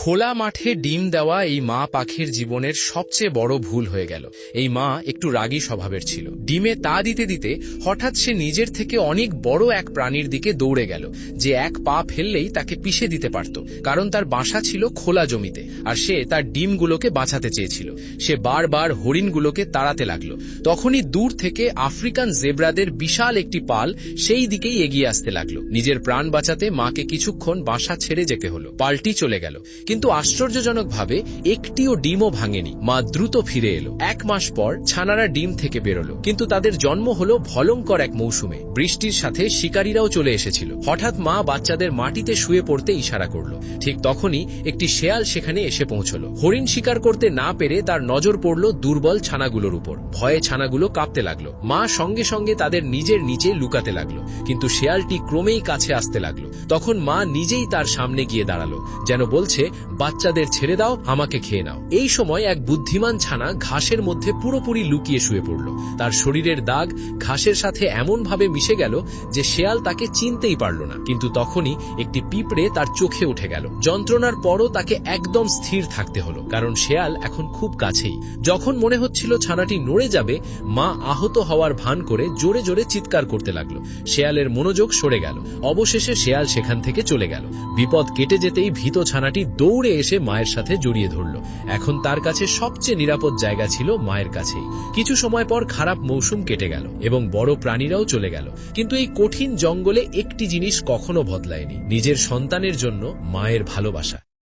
খোলা মাঠে ডিম দেওয়া এই মা পাখির জীবনের সবচেয়ে বড় ভুল হয়ে গেল। এই মা একটু রাগী স্বভাবের ছিল। ডিমে তা দিতে দিতে হঠাৎ সে নিজের থেকে অনেক বড় এক প্রাণীর দিকে দৌড়ে গেল, যে এক পা ফেললেই তাকে পিষে দিতে পারত, কারণ তার বাসা ছিল খোলা জমিতে আর সে তার ডিমগুলোকে বাঁচাতে চেয়েছিল। সে বারবার হরিণগুলোকে তাড়াতে লাগল। তখনই দূর থেকে আফ্রিকান জেব্রাদের বিশাল একটি পাল সেই দিকেই এগিয়ে আসতে লাগলো। নিজের প্রাণ বাঁচাতে মাকে কিছুক্ষণ বাসা ছেড়ে যেতে হলো। পালটি চলে গেল, কিন্তু আশ্চর্যজনকভাবে একটিও ডিমও ভাঙেনি। মা দ্রুত ফিরে এলো। 1 মাস পর ছানারা ডিম থেকে বেরোলো, কিন্তু তাদের জন্ম হলো ভয়ঙ্কর এক মৌসুমে। বৃষ্টির সাথে শিকারীরাও চলে এসেছিল। হঠাৎ মা বাচ্চাদের মাটিতে শুয়ে পড়তে ইশারা করলো। ঠিক তখনই একটি শেয়াল সেখানে এসে পৌঁছলো। হরিণ শিকার করতে না পেরে তার নজর পড়ল দুর্বল ছানাগুলোর উপর। ভয়ে ছানাগুলো কাঁপতে লাগলো। মা সঙ্গে সঙ্গে তাদের নিজের নিচে লুকাতে লাগলো, কিন্তু শেয়ালটি ক্রমেই কাছে আসতে লাগলো। তখন মা নিজেই তার সামনে গিয়ে দাঁড়ালো, যেন বলছে, বাচ্চাদের ছেড়ে দাও, আমাকে খেয়ে নাও। এই সময় এক বুদ্ধিমান ছানা ঘাসের মধ্যে পুরোপুরি লুকিয়ে শুয়ে পড়ল। তার শরীরের দাগ ঘাসের সাথে এমনভাবে মিশে গেল যে শেয়াল তাকে চিনতেই পারল না। কিন্তু তখনই একটি পিঁপড়ে তার চোখে উঠে গেল। যন্ত্রণার পরও তাকে একদম স্থির থাকতে হলো, কারণ শেয়াল এখন খুব কাছেই। যখন মনে হচ্ছিল ছানাটি নড়ে যাবে, মা আহত হওয়ার ভান করে জোরে জোরে চিৎকার করতে লাগলো। শেয়ালের মনোযোগ সরে গেল। অবশেষে শেয়াল সেখান থেকে চলে গেল। বিপদ কেটে যেতেই ভীত ছানাটি দৌড়ে এসে মায়ের সাথে জড়িয়ে ধরল। এখন তার কাছে সবচেয়ে নিরাপদ জায়গা ছিল মায়ের কাছেই। কিছু সময় পর খারাপ মৌসুম কেটে গেল এবং বড় প্রাণীরাও চলে গেল, কিন্তু এই কঠিন জঙ্গলে একটি জিনিস কখনো বদলায়নি: নিজের সন্তানের জন্য মায়ের ভালোবাসা।